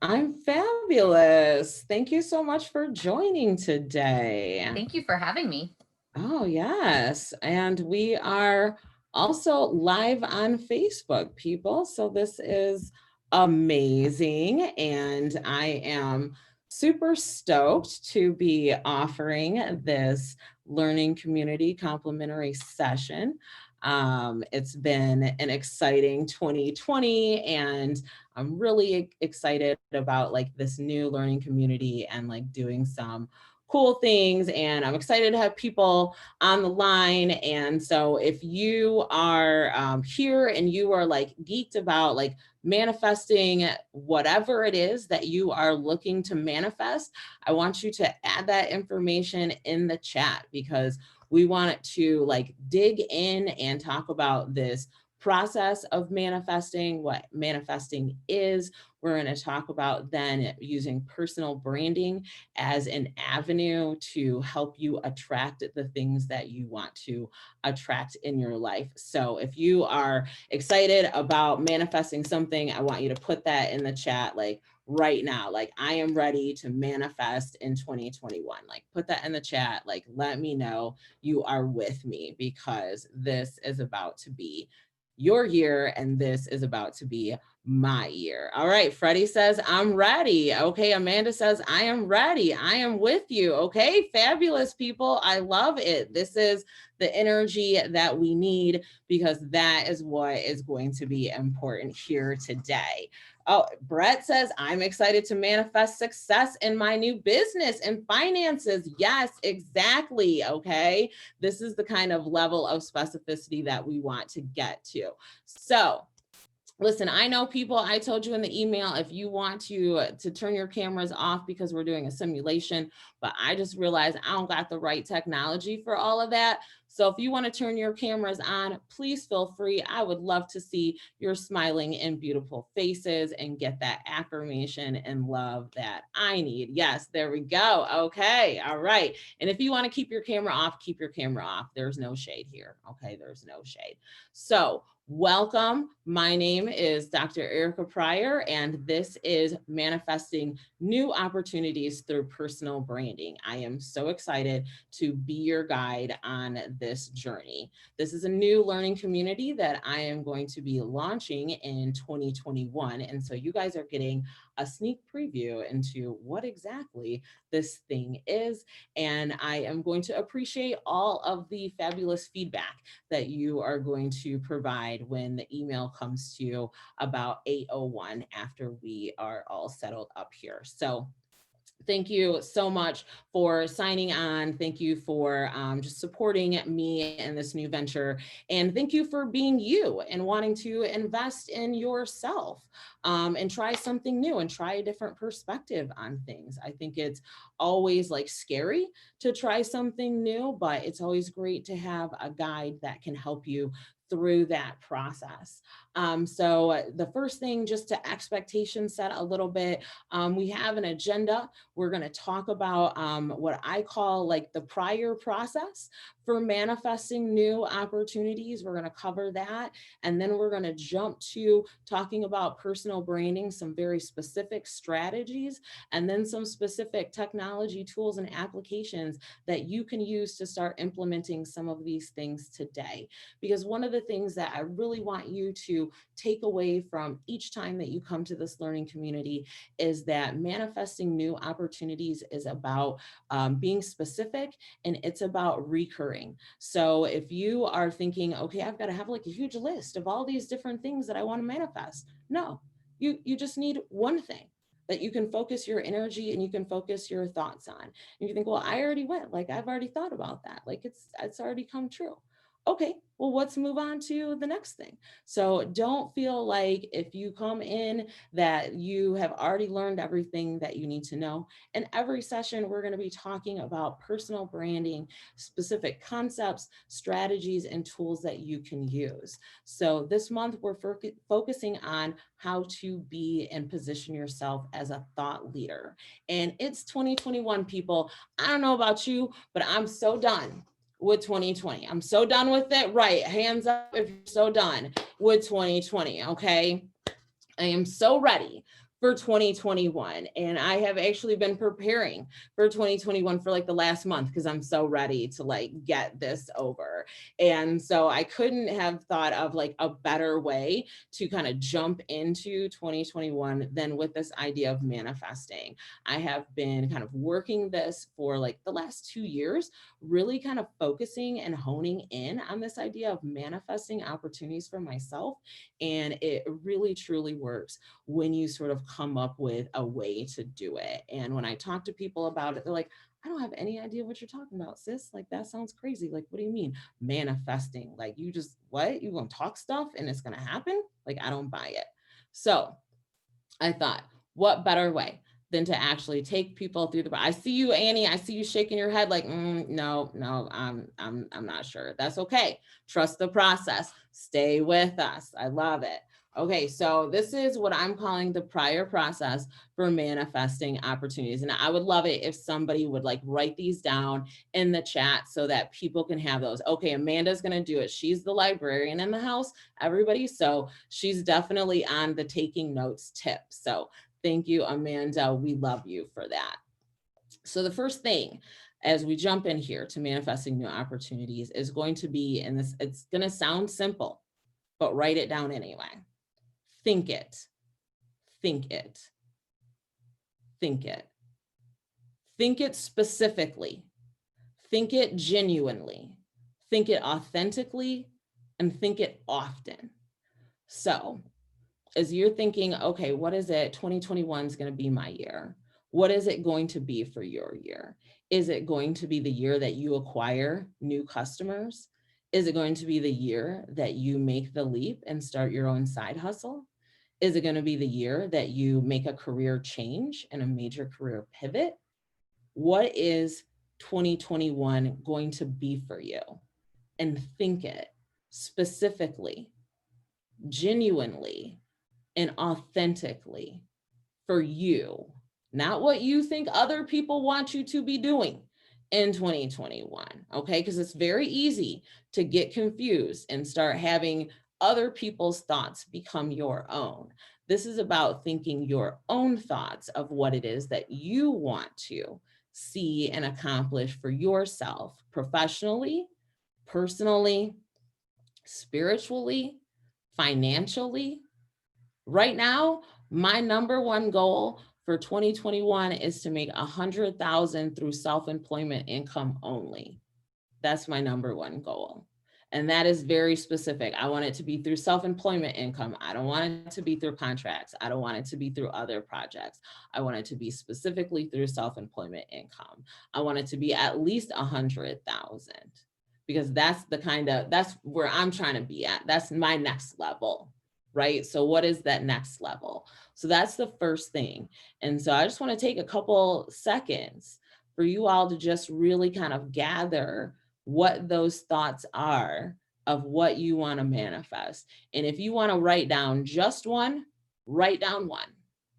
I'm fabulous. Thank you so much for joining today. Thank you for having me. Oh, yes. And we are also live on Facebook, people. So this is amazing. And I am super stoked to be offering this learning community complimentary session. It's been an exciting 2020, and I'm really excited about like this new learning community and like doing some cool things. And I'm excited to have people on the line. And so if you are here and you are like geeked about like manifesting whatever it is that you are looking to manifest, I want you to add that information in the chat, because we want to like dig in and talk about this process of manifesting, what manifesting is. We're going to talk about then using personal branding as an avenue to help you attract the things that you want to attract in your life. So if you are excited about manifesting something, I want you to put that in the chat like right now. Like, I am ready to manifest in 2021. Like, put that in the chat. Like, let me know you are with me, because this is about to be your year and this is about to be my year. All right. Freddie says, I'm ready. Okay. Amanda says, I am ready. I am with you. Okay. Fabulous, people. I love it. This is the energy that we need, because that is what is going to be important here today. Oh, Brett says, I'm excited to manifest success in my new business and finances. Yes, exactly. Okay. This is the kind of level of specificity that we want to get to. So, listen, I know, people, I told you in the email, if you want to turn your cameras off because we're doing a simulation, but I just realized I don't got the right technology for all of that. So if you want to turn your cameras on, please feel free. I would love to see your smiling and beautiful faces and get that affirmation and love that I need. Yes, there we go. Okay. All right. And if you want to keep your camera off, keep your camera off. There's no shade here. Okay. There's no shade. So, welcome. My name is Dr. Erica Pryor, and this is Manifesting New Opportunities Through Personal Branding. I am so excited to be your guide on this journey. This is a new learning community that I am going to be launching in 2021. And so you guys are getting a sneak preview into what exactly this thing is. And I am going to appreciate all of the fabulous feedback that you are going to provide when the email comes to you about 8:01 after we are all settled up here. So thank you so much for signing on. Thank you for just supporting me in this new venture. And thank you for being you and wanting to invest in yourself, and try something new and try a different perspective on things. I think it's always like scary to try something new, but it's always great to have a guide that can help you through that process. So the first thing, just to expectation set a little bit, we have an agenda. We're going to talk about what I call like the prior process for manifesting new opportunities. We're going to cover that. And then we're going to jump to talking about personal branding, some very specific strategies, and then some specific technology tools and applications that you can use to start implementing some of these things today. Because one of the things that I really want you to take away from each time that you come to this learning community is that manifesting new opportunities is about being specific, and it's about recurring. So if you are thinking, okay, I've got to have like a huge list of all these different things that I want to manifest. No, you just need one thing that you can focus your energy and you can focus your thoughts on. And you think, well, I already went, like I've already thought about that. Like it's already come true. Okay, well, let's move on to the next thing. So don't feel like if you come in that you have already learned everything that you need to know. In every session, we're going to be talking about personal branding, specific concepts, strategies, and tools that you can use. So this month, we're focusing on how to be and position yourself as a thought leader. And it's 2021, people. I don't know about you, but I'm so done with 2020. I'm so done with it. Right. Hands up if you're so done with 2020. Okay. I am so ready for 2021. And I have actually been preparing for 2021 for like the last month because I'm so ready to like get this over. And so I couldn't have thought of like a better way to kind of jump into 2021 than with this idea of manifesting. I have been kind of working this for like the last 2 years, really kind of focusing and honing in on this idea of manifesting opportunities for myself. And it really truly works when you sort of come up with a way to do it. And when I talk to people about it, they're like, I don't have any idea what you're talking about, sis. Like, that sounds crazy. Like, what do you mean manifesting? Like, you just, what? You gonna talk stuff and it's gonna happen? Like, I don't buy it. So I thought, what better way than to actually take people through the, I see you, Annie, I see you shaking your head like, no, I'm not sure. That's okay. Trust the process. Stay with us. I love it. Okay, so this is what I'm calling the prior process for manifesting opportunities. And I would love it if somebody would like write these down in the chat so that people can have those. Okay, Amanda's gonna do it. She's the librarian in the house, everybody. So she's definitely on the taking notes tip. So thank you, Amanda. We love you for that. So the first thing as we jump in here to manifesting new opportunities is going to be, and this, it's gonna sound simple, but write it down anyway. Think it, think it, think it. Think it specifically, think it genuinely, think it authentically, and think it often. So as you're thinking, okay, what is it? 2021 is going to be my year. What is it going to be for your year? Is it going to be the year that you acquire new customers? Is it going to be the year that you make the leap and start your own side hustle? Is it going to be the year that you make a career change and a major career pivot? What is 2021 going to be for you? And think it specifically, genuinely, and authentically for you, not what you think other people want you to be doing in 2021, okay? Because it's very easy to get confused and start having other people's thoughts become your own. This is about thinking your own thoughts of what it is that you want to see and accomplish for yourself professionally, personally, spiritually, financially. Right now, my number one goal for 2021 is to make 100,000 through self-employment income only. That's my number one goal. And that is very specific. I want it to be through self-employment income. I don't want it to be through contracts. I don't want it to be through other projects. I want it to be specifically through self-employment income. I want it to be at least 100,000 because that's the kind of, that's where I'm trying to be at. That's my next level, right? So what is that next level? So that's the first thing. And so I just want to take a couple seconds for you all to just really kind of gather what those thoughts are of what you want to manifest. And if you want to write down just one, write down one.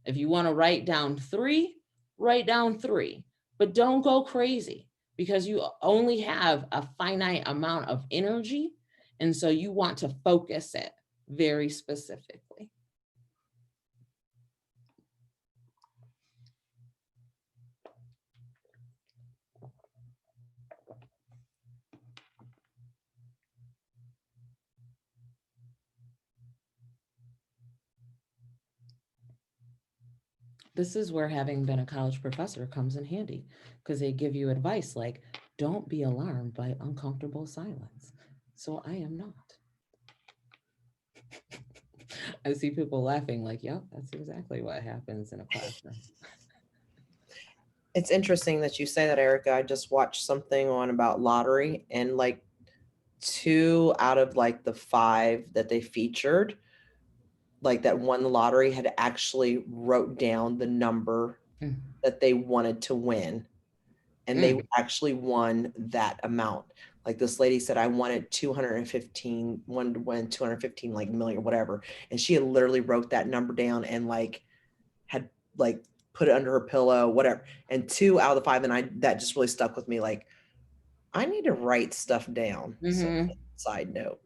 If you want to write down three, write down three, but don't go crazy because you only have a finite amount of energy. And so you want to focus it very specifically. This is where having been a college professor comes in handy because they give you advice like, don't be alarmed by uncomfortable silence. So I am not. I see people laughing like, yep, that's exactly what happens in a classroom. It's interesting that you say that, Erica. I just watched something on about lottery, and like 2 out of like the 5 that they featured, like that won the lottery, had actually wrote down the number that they wanted to win. And they actually won that amount. Like this lady said, I wanted 215, wanted to win 215 like million, whatever. And she had literally wrote that number down and like had like put it under her pillow, whatever. And 2 out of the 5, and that just really stuck with me. Like, I need to write stuff down. So, side note.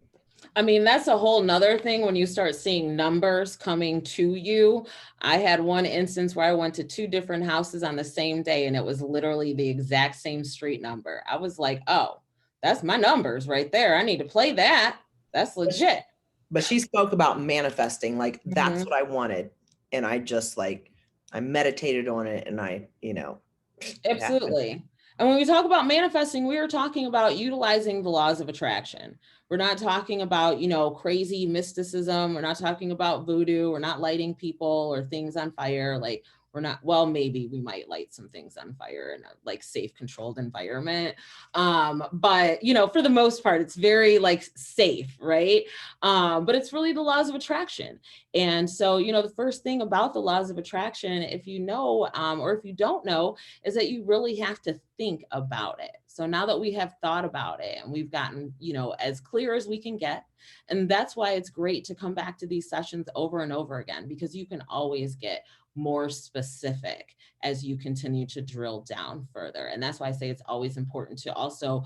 I mean, that's a whole nother thing when you start seeing numbers coming to you. I had one instance where I went to 2 different houses on the same day and it was literally the exact same street number. I was like, oh, that's my numbers right there. I need to play that. That's legit. But she spoke about manifesting, like that's Mhm. what I wanted. And I just like, I meditated on it and it happened. Absolutely. And when we talk about manifesting, we are talking about utilizing the laws of attraction. We're not talking about, crazy mysticism. We're not talking about voodoo. We're not lighting people or things on fire. Like, we're not, well, maybe we might light some things on fire in a like safe, controlled environment. But for the most part, it's very like safe, right? But it's really the laws of attraction. And so, the first thing about the laws of attraction, if you know, or if you don't know, is that you really have to think about it. So now that we have thought about it and we've gotten, as clear as we can get, and that's why it's great to come back to these sessions over and over again, because you can always get more specific as you continue to drill down further. And that's why I say it's always important to also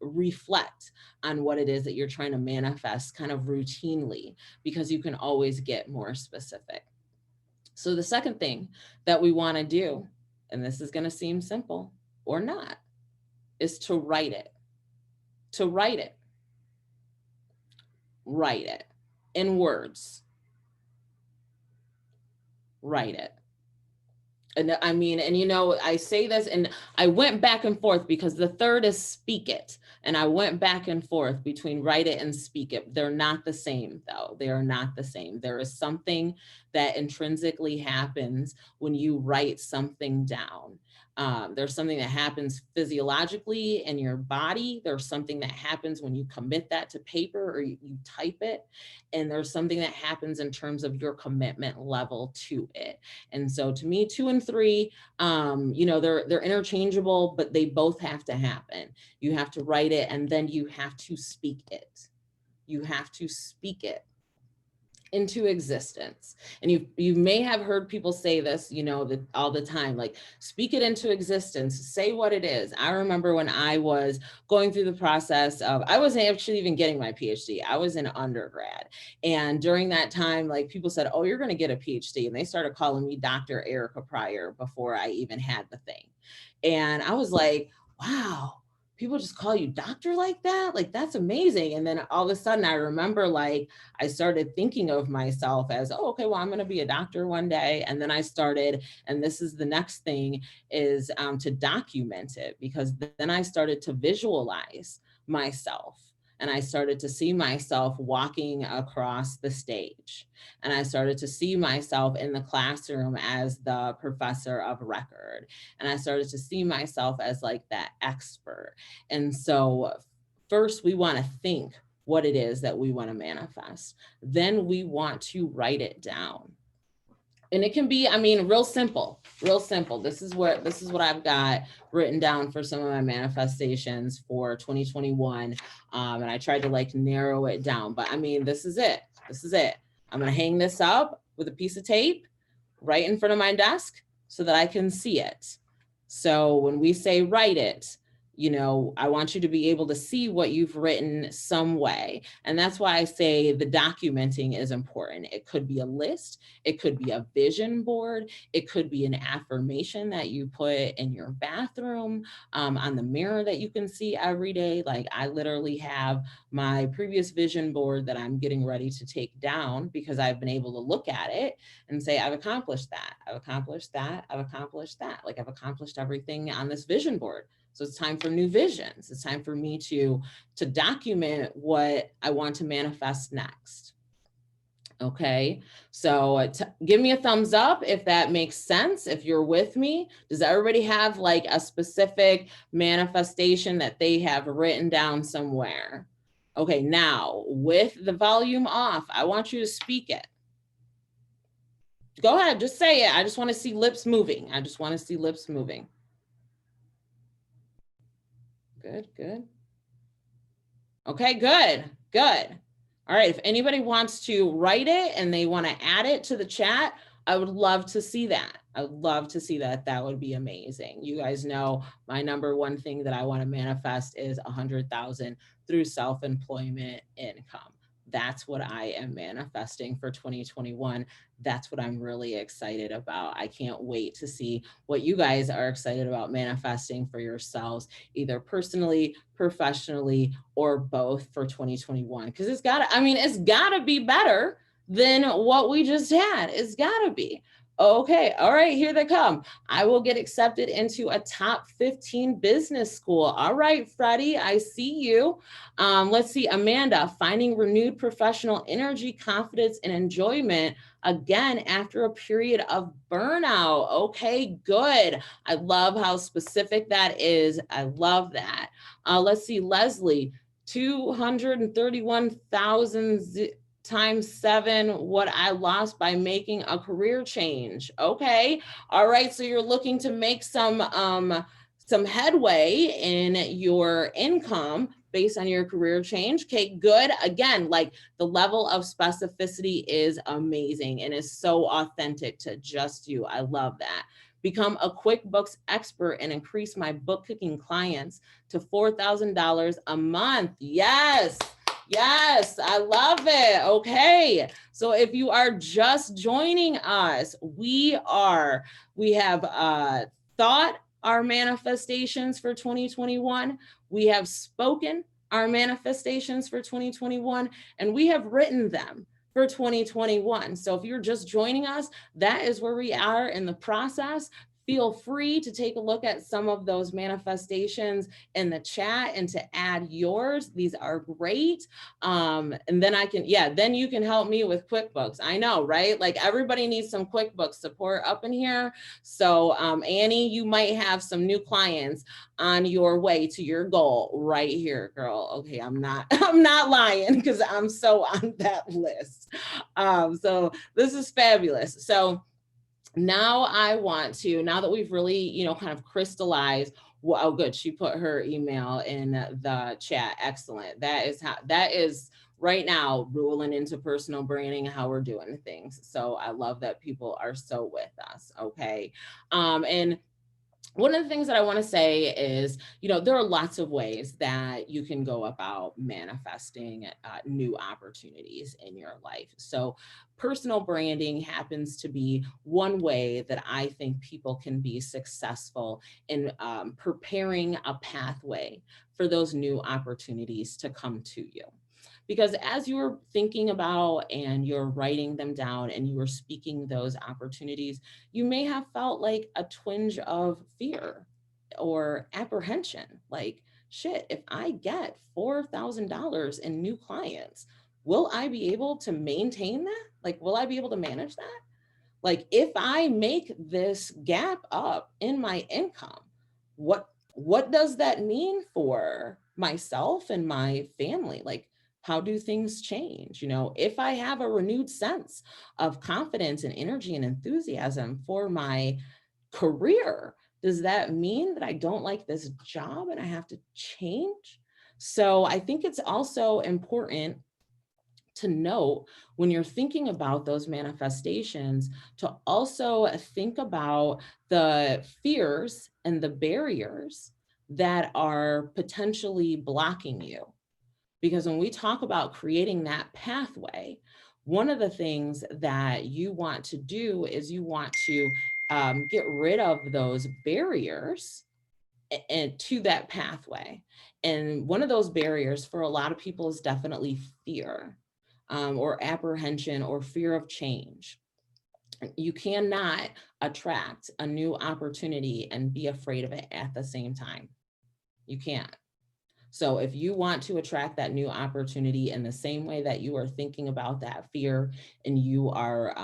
reflect on what it is that you're trying to manifest kind of routinely, because you can always get more specific. So the second thing that we want to do, and this is going to seem simple or not, is to write it. To write it. Write it in words. Write it. And I mean, and I say this and I went back and forth because the third is speak it. And I went back and forth between write it and speak it. They're not the same though. They are not the same. There is something that intrinsically happens when you write something down. There's something that happens physiologically in your body. There's something that happens when you commit that to paper or you type it. And there's something that happens in terms of your commitment level to it. And so to me, 2 and 3, they're interchangeable, but they both have to happen. You have to write it and then you have to speak it. You have to speak it into existence. And you may have heard people say this, all the time, like speak it into existence, say what it is. I remember when I was going through the process of, I wasn't actually even getting my PhD. I was in undergrad. And during that time, like people said, oh, you're going to get a PhD. And they started calling me Dr. Erica Pryor before I even had the thing. And I was like, wow, people just call you doctor like that? Like, that's amazing. And then all of a sudden I remember like, I started thinking of myself as, oh, okay, well, I'm going to be a doctor one day. And then I started, and this is the next thing is to document it, because then I started to visualize myself. And I started to see myself walking across the stage. And I started to see myself in the classroom as the professor of record. And I started to see myself as like that expert. And so first we want to think what it is that we want to manifest. Then we want to write it down. And it can be, I mean, real simple, real simple. This is what I've got written down for some of my manifestations for 2021. And I tried to like narrow it down, but I mean, this is it. This is it. I'm going to hang this up with a piece of tape right in front of my desk so that I can see it. So when we say write it, I want you to be able to see what you've written some way. And that's why I say the documenting is important. It could be a list. It could be a vision board. It could be an affirmation that you put in your bathroom, on the mirror that you can see every day. Like I literally have my previous vision board that I'm getting ready to take down because I've been able to look at it and say, I've accomplished that. I've accomplished that. I've accomplished that. Like I've accomplished everything on this vision board. So it's time for new visions. It's time for me to document what I want to manifest next. Okay, so give me a thumbs up if that makes sense, if you're with me. Does everybody have like a specific manifestation that they have written down somewhere? Okay, now with the volume off, I want you to speak it. Go ahead, just say it. I just want to see lips moving. I just want to see lips moving. Good, good. Okay, good, good. All right, if anybody wants to write it and they want to add it to the chat, I would love to see that. I'd love to see that. That would be amazing. You guys know my number one thing that I want to manifest is 100,000 through self-employment income. That's what I am manifesting for 2021. That's what I'm really excited about. I can't wait to see what you guys are excited about manifesting for yourselves, either personally, professionally, or both for 2021. Because it's gotta be better than what we just had. It's gotta be. Okay, all right, here they come. I will get accepted into a top 15 business school. All right, Freddie, I see you. Let's see, Amanda, finding renewed professional energy, confidence, and enjoyment again after a period of burnout. Okay, good. I love how specific that is. I love that. Let's see, Leslie, 231,000 times 7 what I lost by making a career change. Okay. All right. So you're looking to make some headway in your income based on your career change. Okay, good. Again, like the level of specificity is amazing and is so authentic to just you. I love that. Become a QuickBooks expert and increase my bookkeeping clients to $4,000 a month. Yes. Yes, I love it. Okay. So if you are just joining us, we have thought our manifestations for 2021. We have spoken our manifestations for 2021, and we have written them for 2021. So if you're just joining us, that is where we are in the process. Feel free to take a look at some of those manifestations in the chat and to add yours. These are great. And then then you can help me with QuickBooks. I know, right? Like everybody needs some QuickBooks support up in here. So Annie, you might have some new clients on your way to your goal right here, girl. Okay, I'm not lying because I'm so on that list. So this is fabulous. So now now that we've really, kind of crystallized, well, oh, good. She put her email in the chat. Excellent. That is right now ruling into personal branding, how we're doing things. So I love that people are so with us. Okay. And one of the things that I want to say is, there are lots of ways that you can go about manifesting new opportunities in your life. So personal branding happens to be one way that I think people can be successful in preparing a pathway for those new opportunities to come to you. Because as you're thinking about and you're writing them down and you are speaking those opportunities, you may have felt like a twinge of fear or apprehension. Like, shit, if I get $4,000 in new clients, will I be able to maintain that? Like, will I be able to manage that? Like, if I make this gap up in my income, what does that mean for myself and my family? Like, how do things change? If I have a renewed sense of confidence and energy and enthusiasm for my career, does that mean that I don't like this job and I have to change? So I think it's also important to note when you're thinking about those manifestations to also think about the fears and the barriers that are potentially blocking you. Because when we talk about creating that pathway, one of the things that you want to do is you want to get rid of those barriers and to that pathway. And one of those barriers for a lot of people is definitely fear or apprehension or fear of change. You cannot attract a new opportunity and be afraid of it at the same time. You can't. So if you want to attract that new opportunity in the same way that you are thinking about that fear and you are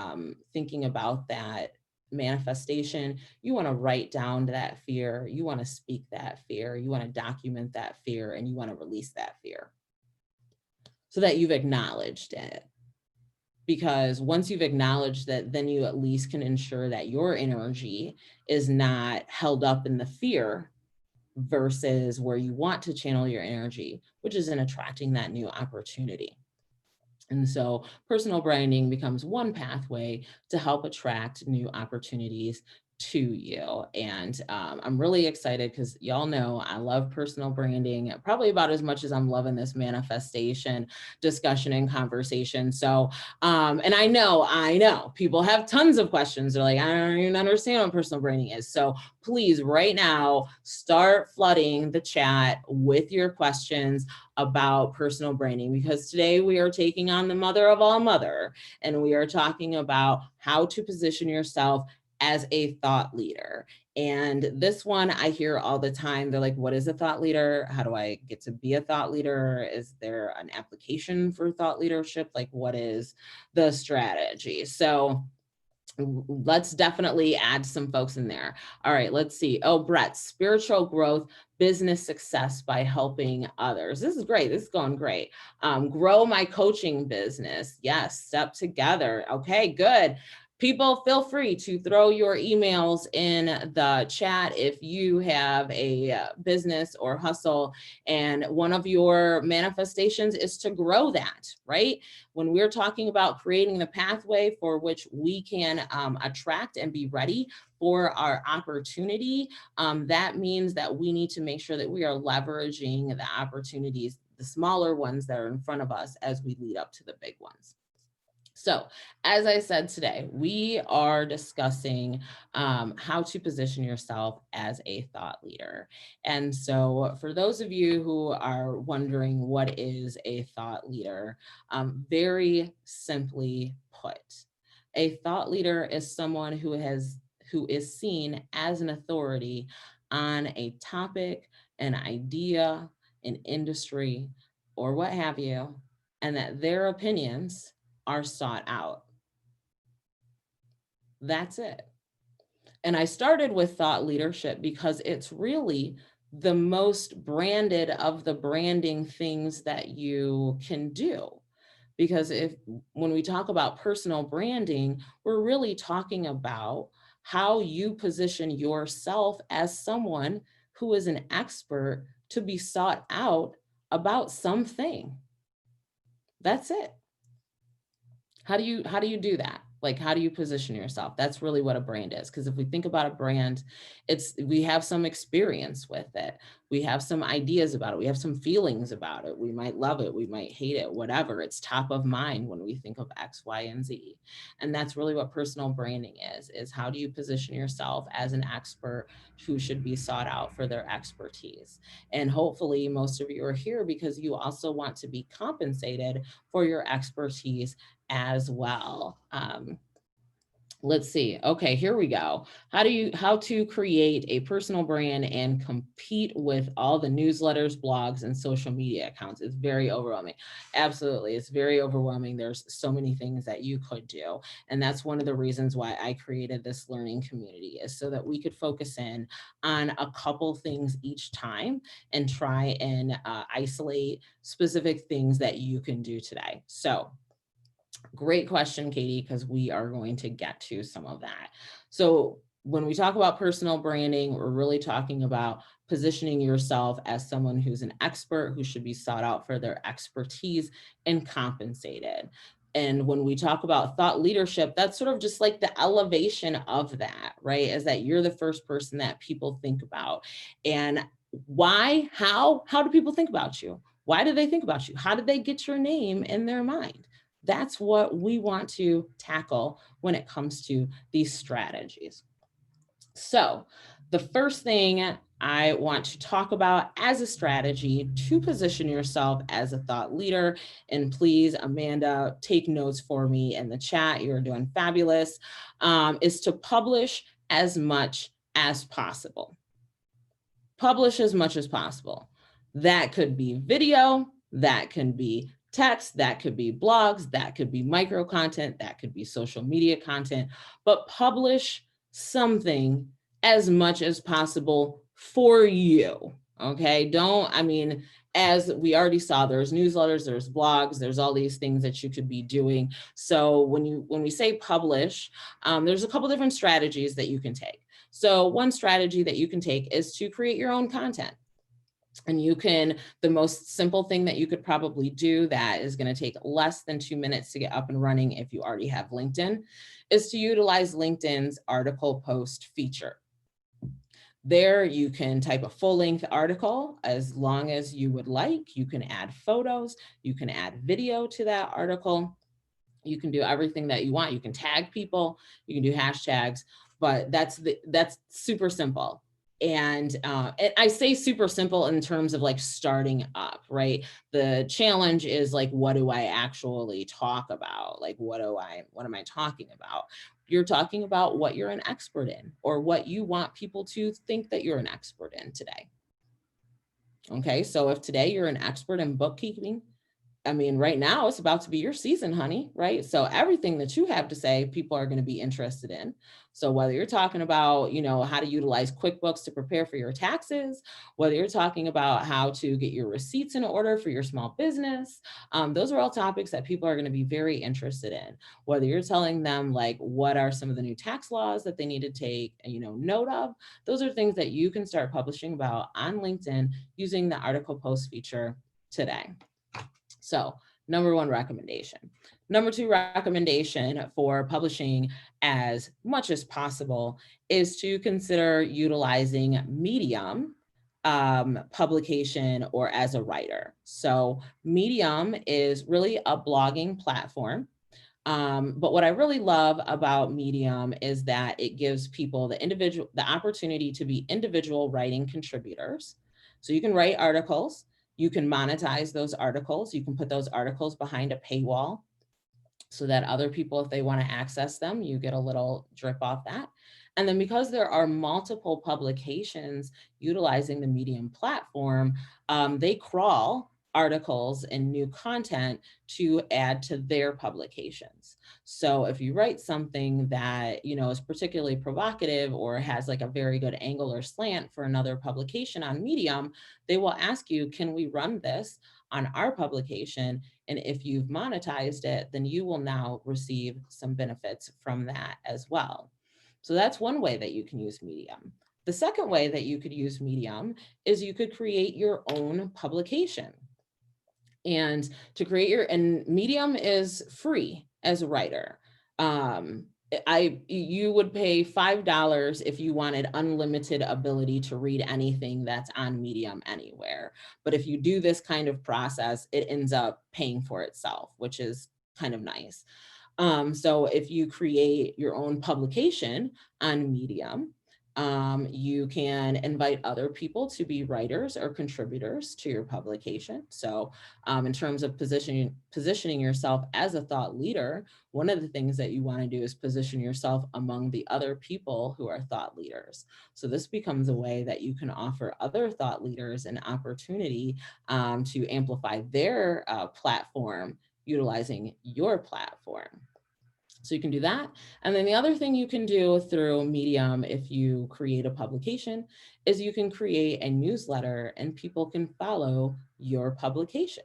thinking about that manifestation, you want to write down that fear, you want to speak that fear, you want to document that fear, and you want to release that fear so that you've acknowledged it. Because once you've acknowledged that, then you at least can ensure that your energy is not held up in the fear versus where you want to channel your energy, which is in attracting that new opportunity. And so personal branding becomes one pathway to help attract new opportunities to you. And I'm really excited because y'all know I love personal branding probably about as much as I'm loving this manifestation discussion and conversation. So, and I know people have tons of questions. They're like, I don't even understand what personal branding is. So please, right now, start flooding the chat with your questions about personal branding, because today we are taking on the mother of all mother, and we are talking about how to position yourself as a thought leader. And this one I hear all the time. They're like, what is a thought leader? How do I get to be a thought leader? Is there an application for thought leadership? Like, what is the strategy? So let's definitely add some folks in there. All right, let's see. Oh, Brett, spiritual growth, business success by helping others. This is great. This is going great. Grow my coaching business. Yes, step together. Okay, good. People, feel free to throw your emails in the chat if you have a business or hustle and one of your manifestations is to grow that, right? When we're talking about creating the pathway for which we can attract and be ready for our opportunity, that means that we need to make sure that we are leveraging the opportunities, the smaller ones that are in front of us as we lead up to the big ones. So, as I said today, we are discussing how to position yourself as a thought leader. And so, for those of you who are wondering what is a thought leader, very simply put, a thought leader is someone who is seen as an authority on a topic, an idea, an industry, or what have you, and that their opinions are sought out. That's it. And I started with thought leadership because it's really the most branded of the branding things that you can do. Because when we talk about personal branding, we're really talking about how you position yourself as someone who is an expert to be sought out about something. That's it. How do you do that? Like, how do you position yourself? That's really what a brand is. Because if we think about a brand, we have some experience with it. We have some ideas about it. We have some feelings about it. We might love it. We might hate it, whatever. It's top of mind when we think of X, Y, and Z. And that's really what personal branding is how do you position yourself as an expert who should be sought out for their expertise? And hopefully most of you are here because you also want to be compensated for your expertise as well. Let's see. Okay, here we go. How to create a personal brand and compete with all the newsletters, blogs, and social media accounts. It's very overwhelming. Absolutely. It's very overwhelming. There's so many things that you could do. And that's one of the reasons why I created this learning community, is so that we could focus in on a couple things each time and try and isolate specific things that you can do today. So great question, Katie, because we are going to get to some of that. So when we talk about personal branding, we're really talking about positioning yourself as someone who's an expert, who should be sought out for their expertise and compensated. And when we talk about thought leadership, that's sort of just like the elevation of that, right? Is that you're the first person that people think about. And why, how do people think about you? Why do they think about you? How did they get your name in their mind? That's what we want to tackle when it comes to these strategies. So the first thing I want to talk about as a strategy to position yourself as a thought leader, and please, Amanda, take notes for me in the chat, you're doing fabulous, is to publish as much as possible. Publish as much as possible. That could be video, that can be text, that could be blogs, that could be micro content, that could be social media content, but publish something as much as possible for you. Okay, as we already saw, there's newsletters, there's blogs, there's all these things that you could be doing. So when we say publish, there's a couple different strategies that you can take. So one strategy that you can take is to create your own content. And you can, the most simple thing that you could probably do that is going to take less than 2 minutes to get up and running if you already have LinkedIn, is to utilize LinkedIn's article post feature. There you can type a full length article as long as you would like. You can add photos, you can add video to that article. You can do everything that you want. You can tag people, you can do hashtags, but that's super simple. And I say super simple in terms of like starting up, right? The challenge is like, what do I actually talk about? Like, what am I talking about? You're talking about what you're an expert in, or what you want people to think that you're an expert in today. Okay, so if today you're an expert in bookkeeping, I mean, right now it's about to be your season, honey, right? So everything that you have to say, people are going to be interested in. So whether you're talking about, how to utilize QuickBooks to prepare for your taxes, whether you're talking about how to get your receipts in order for your small business, those are all topics that people are going to be very interested in. Whether you're telling them like, what are some of the new tax laws that they need to take, note of, those are things that you can start publishing about on LinkedIn using the article post feature today. So number one recommendation. Number two recommendation for publishing as much as possible is to consider utilizing Medium publication or as a writer. So Medium is really a blogging platform. But what I really love about Medium is that it gives people the opportunity to be individual writing contributors. So you can write articles, you can monetize those articles, you can put those articles behind a paywall so that other people, if they want to access them, you get a little drip off that. And then because there are multiple publications utilizing the Medium platform, they crawl articles and new content to add to their publications. So if you write something that, is particularly provocative or has like a very good angle or slant for another publication on Medium, they will ask you, can we run this on our publication? And if you've monetized it, then you will now receive some benefits from that as well. So that's one way that you can use Medium. The second way that you could use Medium is you could create your own publication. And and Medium is free as a writer. You would pay $5 if you wanted unlimited ability to read anything that's on Medium anywhere. But if you do this kind of process, it ends up paying for itself, which is kind of nice. So if you create your own publication on Medium, you can invite other people to be writers or contributors to your publication. So in terms of positioning yourself as a thought leader, one of the things that you want to do is position yourself among the other people who are thought leaders. So this becomes a way that you can offer other thought leaders an opportunity to amplify their platform utilizing your platform. So you can do that. And then the other thing you can do through Medium, if you create a publication, is you can create a newsletter and people can follow your publication.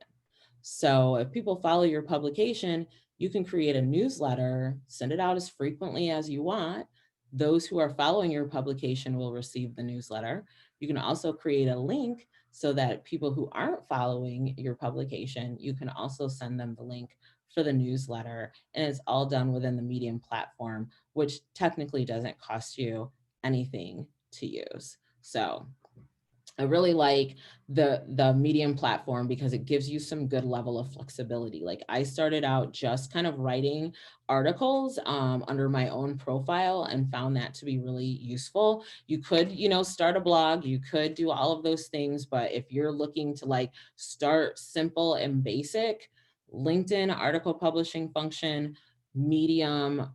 So if people follow your publication, you can create a newsletter, send it out as frequently as you want. Those who are following your publication will receive the newsletter. You can also create a link so that people who aren't following your publication, you can also send them the link for the newsletter, and it's all done within the Medium platform, which technically doesn't cost you anything to use. So I really like the Medium platform because it gives you some good level of flexibility. Like I started out just kind of writing articles under my own profile and found that to be really useful. You could, start a blog, you could do all of those things, but if you're looking to like start simple and basic, LinkedIn article publishing function, Medium,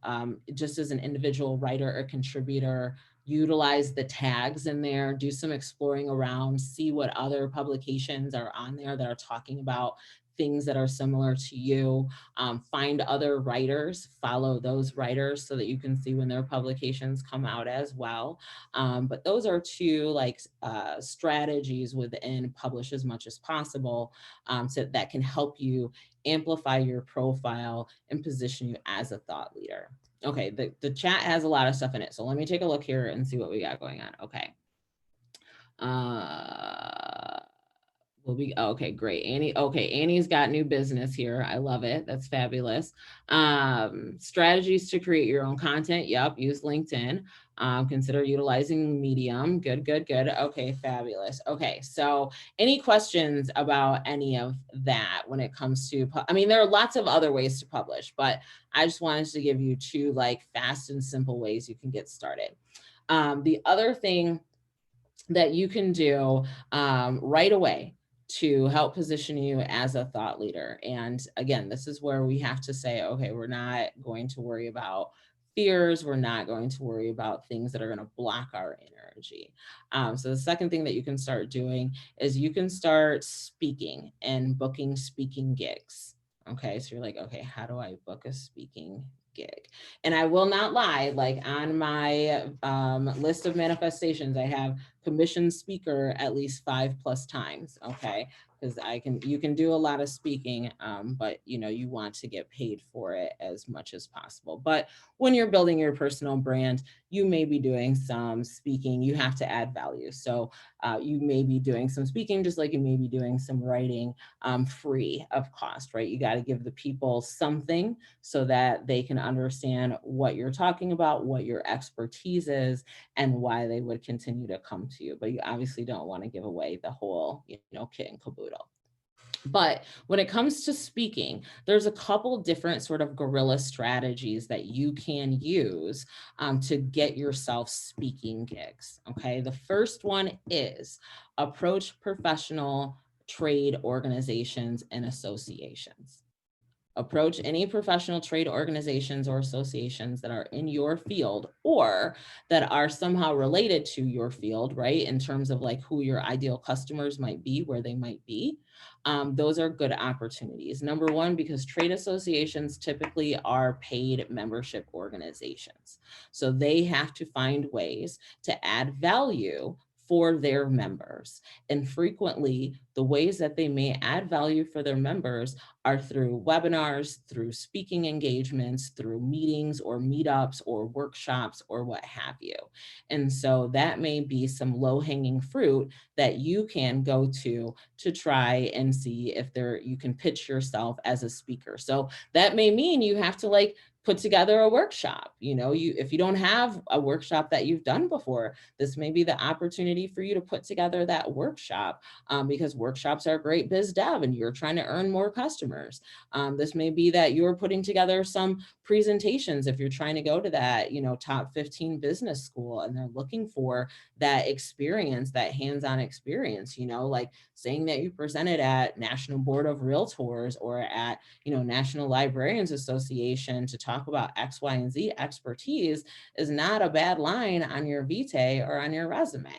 just as an individual writer or contributor, utilize the tags in there, do some exploring around, see what other publications are on there that are talking about things that are similar to you. Find other writers, follow those writers so that you can see when their publications come out as well. But those are two strategies within Publish as Much as Possible so that can help you amplify your profile and position you as a thought leader. Okay, the chat has a lot of stuff in it. So let me take a look here and see what we got going on. Okay. Okay, great. Annie. Okay, Annie's got new business here. I love it. That's fabulous. Strategies to create your own content. Yep, use LinkedIn. Consider utilizing Medium. Good, good, good. Okay, fabulous. Okay, so any questions about any of that when it comes to, I mean, there are lots of other ways to publish, but I just wanted to give you two like fast and simple ways you can get started. The other thing that you can do right away to help position you as a thought leader. And again, this is where we have to say, okay, we're not going to worry about fears. We're not going to worry about things that are going to block our energy. So the second thing that you can start doing is you can start speaking and booking speaking gigs. Okay, so you're like, okay, how do I book a speaking gig? And I will not lie, like on my list of manifestations, I have commissioned speaker at least 5+ times. Okay, because you can do a lot of speaking, but you want to get paid for it as much as possible. But when you're building your personal brand, you may be doing some speaking. You have to add value, so you may be doing some speaking just like you may be doing some writing free of cost, right? You got to give the people something so that they can understand what you're talking about, what your expertise is, and why they would continue to come to you. But you obviously don't want to give away the whole, kit and caboodle. But when it comes to speaking, there's a couple different sort of guerrilla strategies that you can use to get yourself speaking gigs. Okay. The first one is approach professional trade organizations and associations. Approach any professional trade organizations or associations that are in your field or that are somehow related to your field, right? In terms of like who your ideal customers might be, where they might be. Those are good opportunities. Number one, because trade associations typically are paid membership organizations. So they have to find ways to add value for their members. And frequently, the ways that they may add value for their members are through webinars, through speaking engagements, through meetings or meetups or workshops or what have you. And so that may be some low-hanging fruit that you can go to try and see if you can pitch yourself as a speaker. So that may mean you have to like put together a workshop. If you don't have a workshop that you've done before, this may be the opportunity for you to put together that workshop because workshops are great biz dev and you're trying to earn more customers. This may be that you're putting together some presentations if you're trying to go to that, top 15 business school and they're looking for that experience, that hands-on experience, like saying that you presented at National Board of Realtors or at, National Librarians Association to talk about X, Y, and Z expertise is not a bad line on your vitae or on your resume.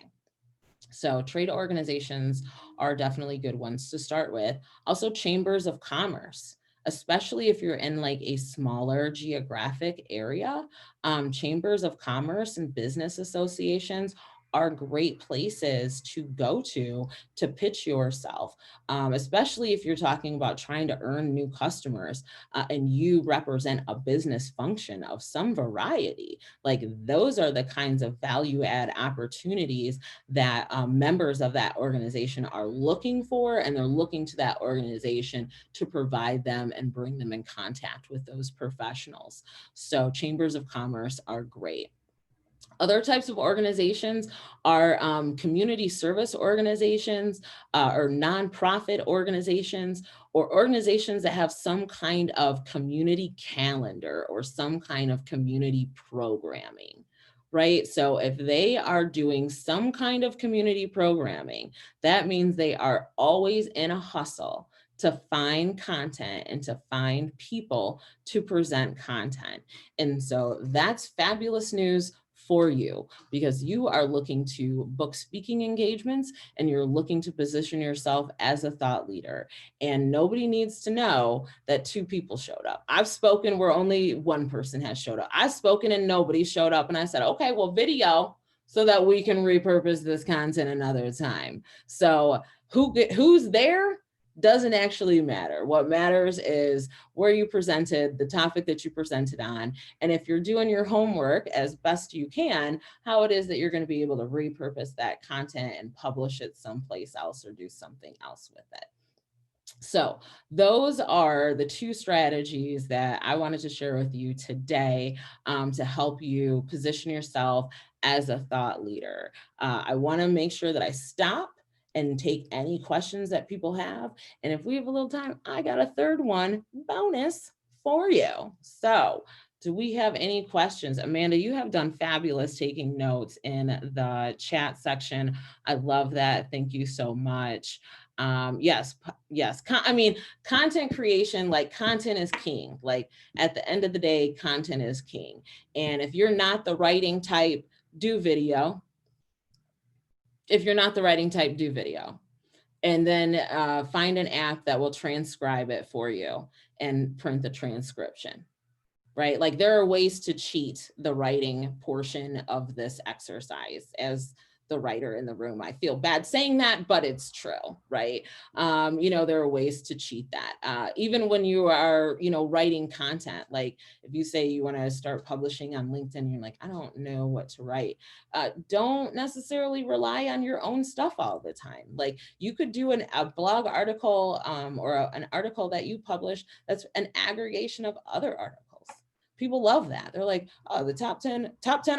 So trade organizations are definitely good ones to start with. Also, chambers of commerce, especially if you're in like a smaller geographic area. Chambers of commerce and business associations are great places to go to pitch yourself, especially if you're talking about trying to earn new customers and you represent a business function of some variety. Like those are the kinds of value add opportunities that members of that organization are looking for, and they're looking to that organization to provide them and bring them in contact with those professionals. So chambers of commerce are great. Other types of organizations are community service organizations or nonprofit organizations, or organizations that have some kind of community calendar or some kind of community programming. Right. So if they are doing some kind of community programming, that means they are always in a hustle to find content and to find people to present content. And so that's fabulous news for you because you are looking to book speaking engagements and you're looking to position yourself as a thought leader. And nobody needs to know that 2 people showed up. I've spoken where only 1 person has showed up. I've spoken and nobody showed up. And I said, okay, well, video so that we can repurpose this content another time. So who's there? doesn't actually matter. What matters is where you presented, the topic that you presented on, and if you're doing your homework as best you can, how it is that you're going to be able to repurpose that content and publish it someplace else or do something else with it. So those are the two strategies that I wanted to share with you today, to help you position yourself as a thought leader. I want to make sure that I stop and take any questions that people have. And if we have a little time, I got a third one bonus for you. So do we have any questions? Amanda, you have done fabulous taking notes in the chat section. I love that. Thank you so much. Yes, yes. I mean, content creation, like content is king. Like at the end of the day, content is king. And if you're not the writing type, do video. If you're not the writing type, do video. And then find an app that will transcribe it for you and print the transcription. Right? Like there are ways to cheat the writing portion of this exercise. As the writer in the room, I feel bad saying that, but it's true, right? There are ways to cheat that. Even when you are, writing content, like if you say you want to start publishing on LinkedIn, you're like, I don't know what to write. Don't necessarily rely on your own stuff all the time. Like you could do a blog article or an article that you publish that's an aggregation of other articles. People love that. They're like, oh, the top 10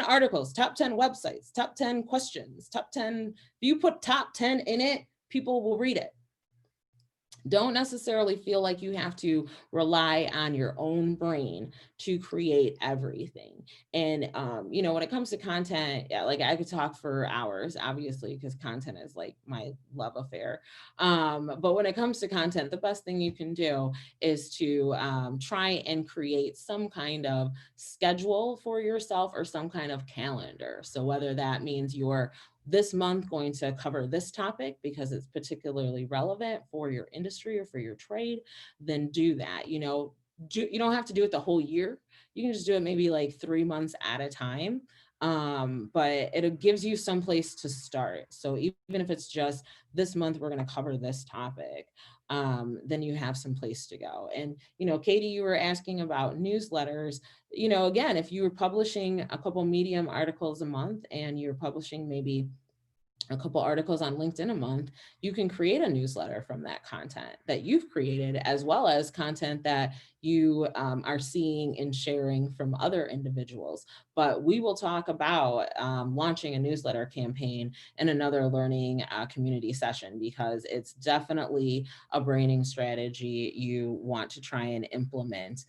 articles, top 10 websites, top 10 questions, top 10. If you put top 10 in it, people will read it. Don't necessarily feel like you have to rely on your own brain to create everything. And, when it comes to content, yeah, like I could talk for hours, obviously, because content is like my love affair. But when it comes to content, the best thing you can do is to try and create some kind of schedule for yourself or some kind of calendar. So whether that means you're this month going to cover this topic because it's particularly relevant for your industry or for your trade, then do that. You don't have to do it the whole year. You can just do it maybe like 3 months at a time. But it gives you some place to start. So even if it's just this month, we're going to cover this topic, then you have some place to go. And, Katie, you were asking about newsletters. Again, if you were publishing a couple Medium articles a month and you're publishing maybe a couple articles on LinkedIn a month, you can create a newsletter from that content that you've created, as well as content that you are seeing and sharing from other individuals. But we will talk about launching a newsletter campaign in another learning community session, because it's definitely a branding strategy you want to try and implement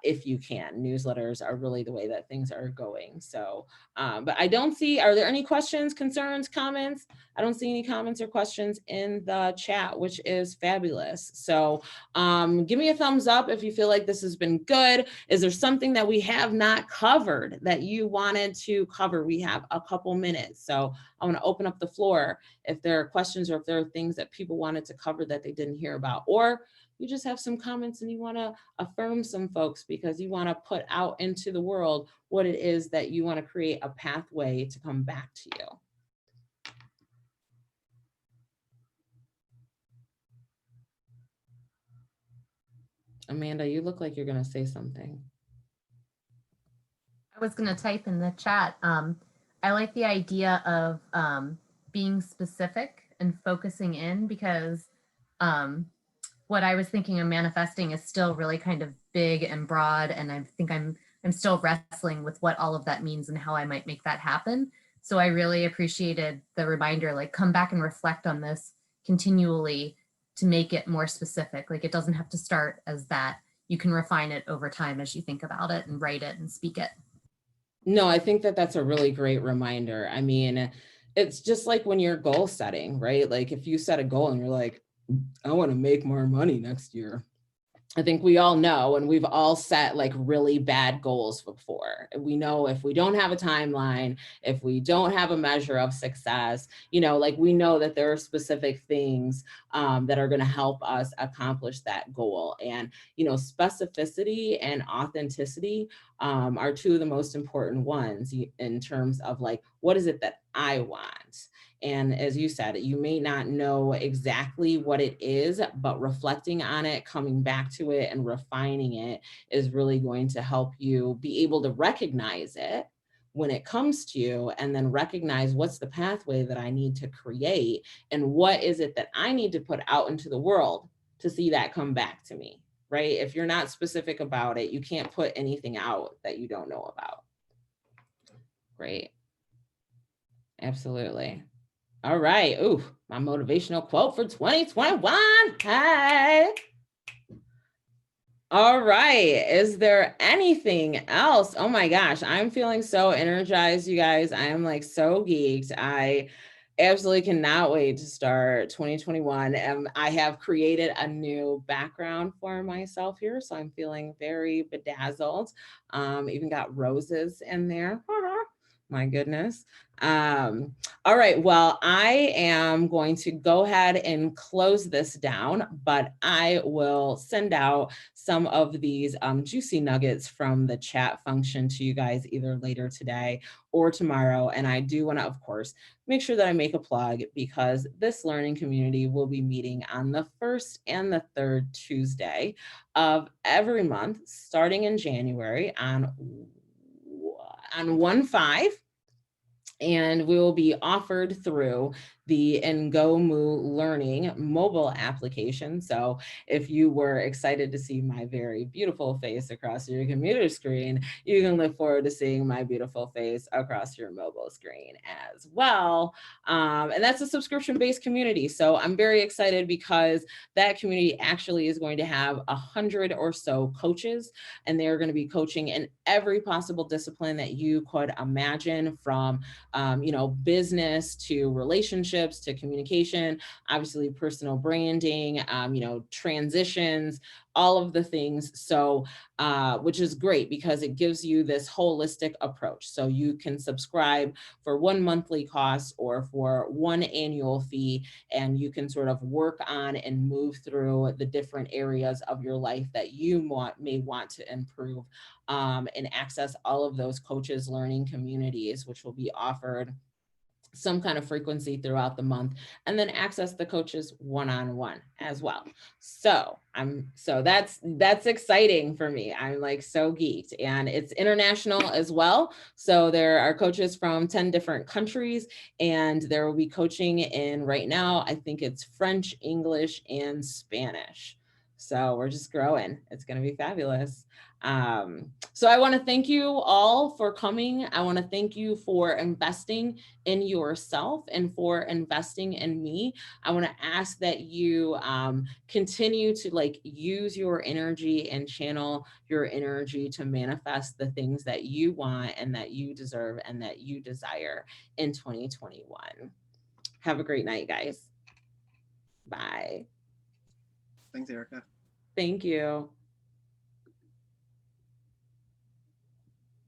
if you can. Newsletters are really the way that things are going. So, but I don't see, are there any questions, concerns, comments? I don't see any comments or questions in the chat, which is fabulous. So give me a thumbs up if you feel like this has been good. Is there something that we have not covered that you wanted to cover? We have a couple minutes. So I want to open up the floor if there are questions or if there are things that people wanted to cover that they didn't hear about, or you just have some comments and you want to affirm some folks because you want to put out into the world what it is that you want to create a pathway to come back to you. Amanda, you look like you're going to say something. I was going to type in the chat. I like the idea of being specific and focusing in, because what I was thinking of manifesting is still really kind of big and broad. And I think I'm still wrestling with what all of that means and how I might make that happen. So I really appreciated the reminder, like come back and reflect on this continually to make it more specific. Like it doesn't have to start as that. You can refine it over time as you think about it and write it and speak it. No, I think that that's a really great reminder. I mean, it's just like when you're goal setting, right? Like if you set a goal and you're like, I want to make more money next year. I think we all know, and we've all set like really bad goals before. We know if we don't have a timeline, if we don't have a measure of success, like we know that there are specific things that are going to help us accomplish that goal. And, specificity and authenticity are two of the most important ones in terms of like, what is it that I want? And as you said, you may not know exactly what it is, but reflecting on it, coming back to it and refining it is really going to help you be able to recognize it when it comes to you, and then recognize what's the pathway that I need to create and what is it that I need to put out into the world to see that come back to me, right? If you're not specific about it, you can't put anything out that you don't know about. Great. Absolutely. All right. Ooh, my motivational quote for 2021. Hey. All right. Is there anything else? Oh my gosh, I'm feeling so energized, you guys. I am like so geeked. I absolutely cannot wait to start 2021. I have created a new background for myself here, so I'm feeling very bedazzled. Even got roses in there. My goodness. All right, well, I am going to go ahead and close this down, but I will send out some of these juicy nuggets from the chat function to you guys either later today or tomorrow. And I do want to, of course, make sure that I make a plug, because this learning community will be meeting on the 1st and the 3rd Tuesday of every month, starting in January on 1/5. And we will be offered through the Ngomu Learning mobile application. So if you were excited to see my very beautiful face across your computer screen, you can look forward to seeing my beautiful face across your mobile screen as well. And that's a subscription-based community. So I'm very excited, because that community actually is going to have 100 or so coaches, and they're going to be coaching in every possible discipline that you could imagine, from business to relationships to communication, obviously personal branding, transitions, all of the things. So, which is great, because it gives you this holistic approach. So you can subscribe for one monthly cost or for one annual fee, and you can sort of work on and move through the different areas of your life that you may want to improve, and access all of those coaches' learning communities, which will be offered some kind of frequency throughout the month, and then access the coaches one-on-one as well. So that's exciting for me. I'm like so geeked, and it's international as well. So there are coaches from 10 different countries, and there will be coaching in, right now, I think it's French, English, and Spanish. So we're just growing. It's going to be fabulous. So I want to thank you all for coming. I want to thank you for investing in yourself and for investing in me. I want to ask that you continue to use your energy and channel your energy to manifest the things that you want and that you deserve and that you desire in 2021. Have a great night, guys. Bye. Thanks, Erica. Thank you.